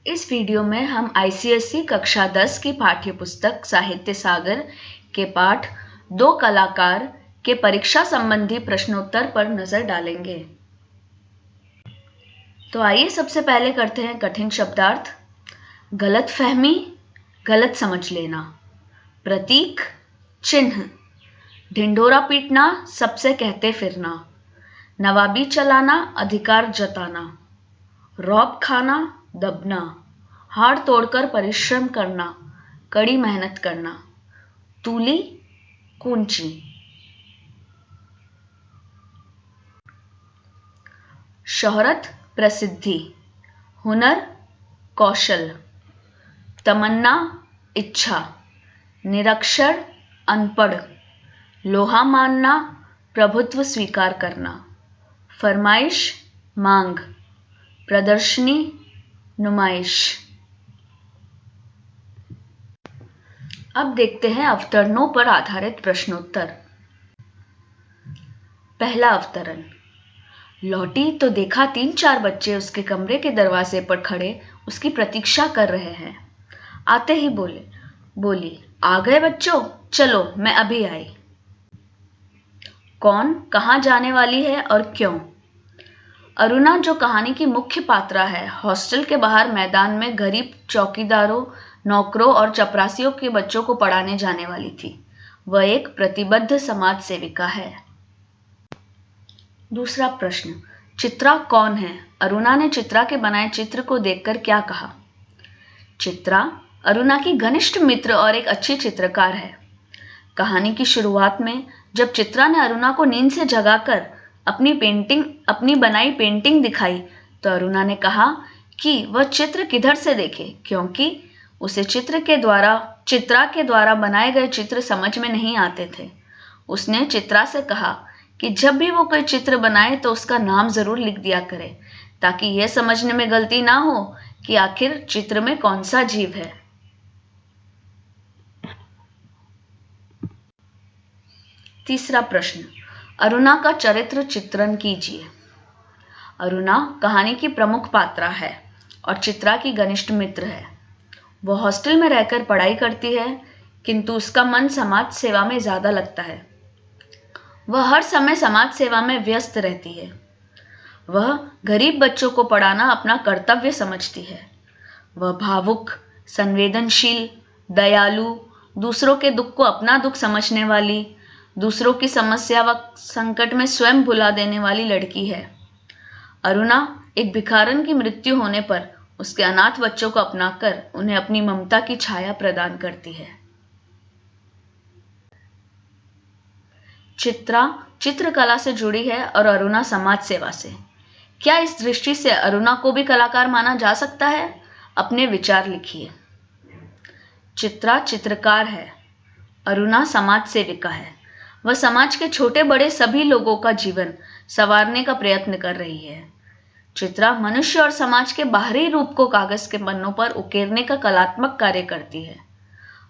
इस वीडियो में हम आईसीएसई कक्षा 10 की पाठ्य पुस्तक साहित्य सागर के पाठ दो कलाकार के परीक्षा संबंधी प्रश्नोत्तर पर नजर डालेंगे। तो आइए सबसे पहले करते हैं कठिन शब्दार्थ। गलतफहमी, गलत समझ लेना। प्रतीक, चिन्ह। ढिंढोरा पीटना, सबसे कहते फिरना। नवाबी चलाना, अधिकार जताना। रौब खाना, दबना। हाड़ तोड़कर परिश्रम करना, कड़ी मेहनत करना। तूली, कूंची। शोहरत, प्रसिद्धि। हुनर, कौशल। तमन्ना, इच्छा। निरक्षर, अनपढ़। लोहा मानना, प्रभुत्व स्वीकार करना। फरमाइश, मांग। प्रदर्शनी, नुमाइश। अब देखते हैं अवतरणों पर आधारित प्रश्नोत्तर। पहला अवतरण। लौटी तो देखा 3-4 बच्चे उसके कमरे के दरवाजे पर खड़े उसकी प्रतीक्षा कर रहे हैं। आते ही बोली, आ गए बच्चों, चलो मैं अभी आई। कौन, कहाँ जाने वाली है और क्यों? अरुणा, जो कहानी की मुख्य पात्रा है, हॉस्टल के बाहर मैदान में गरीब चौकीदारों, नौकरों और चपरासियों के बच्चों को पढ़ाने जाने वाली थी। वह एक प्रतिबद्ध समाज सेविका है। दूसरा प्रश्न। चित्रा कौन है? अरुणा ने चित्रा के बनाए चित्र को देखकर क्या कहा? चित्रा अरुणा की घनिष्ठ मित्र और एक अच्छी चित्रकार है। कहानी की शुरुआत में जब चित्रा ने अरुणा को नींद से जगाकर अपनी बनाई पेंटिंग दिखाई तो अरुणा ने कहा कि वह चित्र किधर से देखे, क्योंकि उसे चित्रा के द्वारा बनाए गए चित्र समझ में नहीं आते थे। उसने चित्रा से कहा कि जब भी वो कोई चित्र बनाए तो उसका नाम जरूर लिख दिया करे, ताकि यह समझने में गलती ना हो कि आखिर चित्र में कौन सा जीव है। तीसरा प्रश्न। अरुणा का चरित्र चित्रण कीजिए। अरुणा कहानी की प्रमुख पात्रा है और चित्रा की घनिष्ठ मित्र है। वह हॉस्टल में रहकर पढ़ाई करती है, किंतु उसका मन समाज सेवा में ज्यादा लगता है। वह हर समय समाज सेवा में व्यस्त रहती है। वह गरीब बच्चों को पढ़ाना अपना कर्तव्य समझती है। वह भावुक, संवेदनशील, दयालु, दूसरों के दुख को अपना दुख समझने वाली, दूसरों की समस्या व संकट में स्वयं भुला देने वाली लड़की है। अरुणा एक भिखारन की मृत्यु होने पर उसके अनाथ बच्चों को अपनाकर उन्हें अपनी ममता की छाया प्रदान करती है। चित्रा चित्रकला से जुड़ी है और अरुणा समाज सेवा से। क्या इस दृष्टि से अरुणा को भी कलाकार माना जा सकता है? अपने विचार लिखिए। चित्रा चित्रकार है, अरुणा समाज सेविका है। वह समाज के छोटे बड़े सभी लोगों का जीवन संवारने का प्रयत्न कर रही है। चित्रा मनुष्य और समाज के बाहरी रूप को कागज के पन्नों पर उकेरने का कलात्मक कार्य करती है।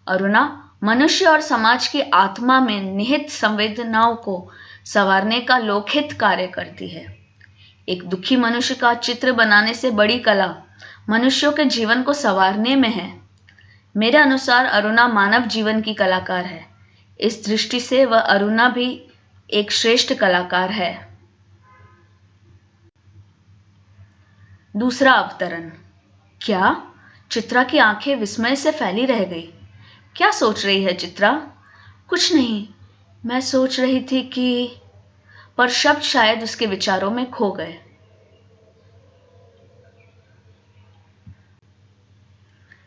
अरुणा मनुष्य और समाज की आत्मा में निहित संवेदनाओं को संवारने का लोकहित कार्य करती है। एक दुखी मनुष्य का चित्र बनाने से बड़ी कला मनुष्यों के जीवन को संवारने में है। मेरे अनुसार अरुणा मानव जीवन की कलाकार है। इस दृष्टि से वह अरुणा भी एक श्रेष्ठ कलाकार है। दूसरा अवतरण। क्या? चित्रा की आंखें विस्मय से फैली रह गई। क्या सोच रही है चित्रा? कुछ नहीं, मैं सोच रही थी कि... पर शब्द शायद उसके विचारों में खो गए।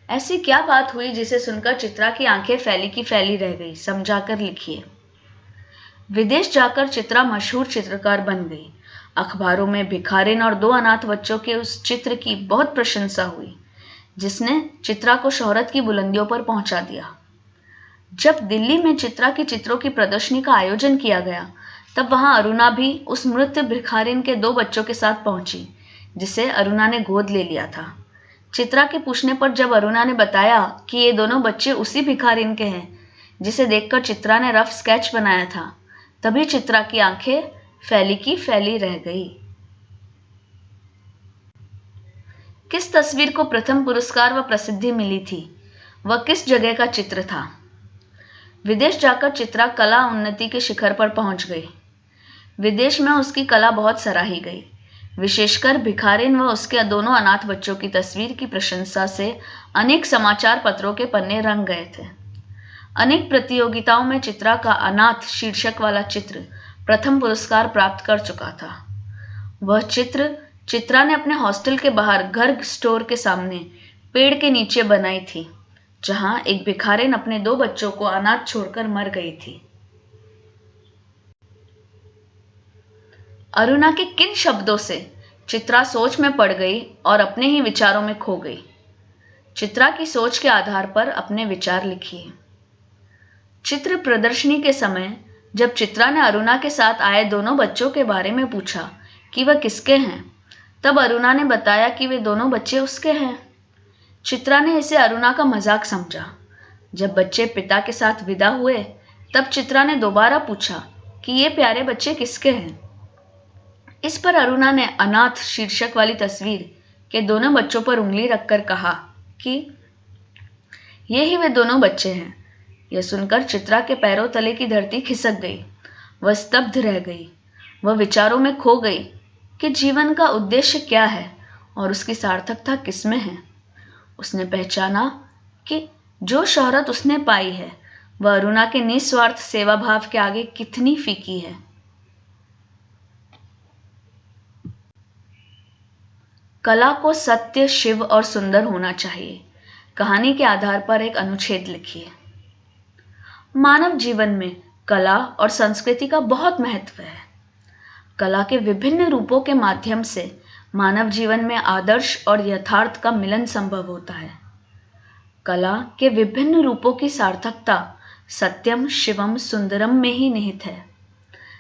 ऐसी क्या बात हुई जिसे सुनकर चित्रा की आंखें फैली की फैली रह गई? समझाकर लिखिए। विदेश जाकर चित्रा मशहूर चित्रकार बन गई। अखबारों में भिखारिन और 2 अनाथ बच्चों के उस चित्र की बहुत प्रशंसा हुई, जिसने चित्रा को शोहरत की बुलंदियों पर पहुंचा दिया। जब दिल्ली में चित्रा की चित्रों की प्रदर्शनी का आयोजन किया गया, तब वहां अरुणा भी उस मृत भिखारिन के 2 बच्चों के साथ पहुंची, जिसे अरुणा ने गोद ले लिया था। चित्रा के पूछने पर जब अरुणा ने बताया कि ये दोनों बच्चे उसी भिखारिन के हैं जिसे देखकर चित्रा ने रफ स्केच बनाया था, तभी चित्रा की आंखें फैली की फैली रह गई। किस तस्वीर को प्रथम पुरस्कार व प्रसिद्धि मिली थी? वह किस जगह का चित्र था? विदेश जाकर चित्रा कला उन्नति के शिखर पर पहुंच गई। विदेश में उसकी कला बहुत सराही गई। विशेषकर भिखारिन व उसके दोनों अनाथ बच्चों की तस्वीर की प्रशंसा से अनेक समाचार पत्रों के पन्ने रंग गए थे। अनेक प्रतियोगिताओं में चित्रा का अनाथ शीर्षक वाला चित्र प्रथम पुरस्कार प्राप्त कर चुका था। वह चित्र चित्रा ने अपने हॉस्टल के बाहर घर स्टोर के सामने पेड़ के नीचे बनाई थी, जहां एक भिखारिन अपने 2 बच्चों को अनाथ छोड़कर मर गई थी। अरुणा के किन शब्दों से चित्रा सोच में पड़ गई और अपने ही विचारों में खो गई? चित्रा की सोच के आधार पर अपने विचार लिखिए। चित्र प्रदर्शनी के समय जब चित्रा ने अरुणा के साथ आए दोनों बच्चों के बारे में पूछा कि वह किसके हैं, तब अरुणा ने बताया कि वे दोनों बच्चे उसके हैं। चित्रा ने इसे अरुणा का मजाक समझा। जब बच्चे पिता के साथ विदा हुए, तब चित्रा ने दोबारा पूछा कि ये प्यारे बच्चे किसके हैं। इस पर अरुणा ने अनाथ शीर्षक वाली तस्वीर के दोनों बच्चों पर उंगली रखकर कहा कि ये ही वे दोनों बच्चे हैं। यह सुनकर चित्रा के पैरों तले की धरती खिसक गई। वह स्तब्ध रह गई। वह विचारों में खो गई कि जीवन का उद्देश्य क्या है और उसकी सार्थकता किसमें है। उसने पहचाना कि जो शोहरत उसने पाई है वह अरुणा के निस्वार्थ सेवा भाव के आगे कितनी फीकी है। कला को सत्य, शिव और सुंदर होना चाहिए। कहानी के आधार पर एक अनुच्छेद लिखिए। मानव जीवन में कला और संस्कृति का बहुत महत्व है। कला के विभिन्न रूपों के माध्यम से मानव जीवन में आदर्श और यथार्थ का मिलन संभव होता है। कला के विभिन्न रूपों की सार्थकता सत्यम, शिवम, सुंदरम में ही निहित है।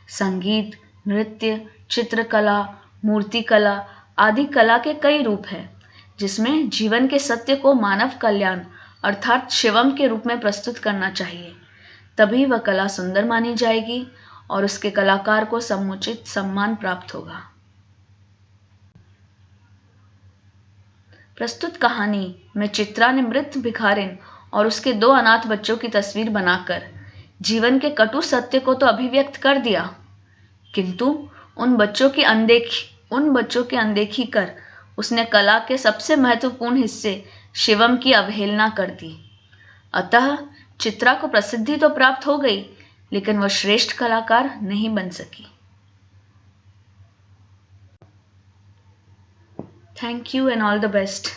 संगीत, नृत्य, चित्रकला, मूर्तिकला आदि कला के कई रूप हैं, जिसमें जीवन के सत्य को मानव कल्याण अर्थात शिवम के रूप में प्रस्तुत करना चाहिए। तभी वह कला सुंदर मानी जाएगी और उसके कलाकार को समुचित सम्मान प्राप्त होगा। प्रस्तुत कहानी में चित्रा ने मृत भिखारिन और उसके 2 अनाथ बच्चों की तस्वीर बनाकर जीवन के कटु सत्य को तो अभिव्यक्त कर दिया, किंतु उन बच्चों की अनदेखी कर उसने कला के सबसे महत्वपूर्ण हिस्से शिवम की अवहेलना कर दी। अतः चित्रा को प्रसिद्धि तो प्राप्त हो गई, लेकिन वह श्रेष्ठ कलाकार नहीं बन सकी। Thank you and all the best.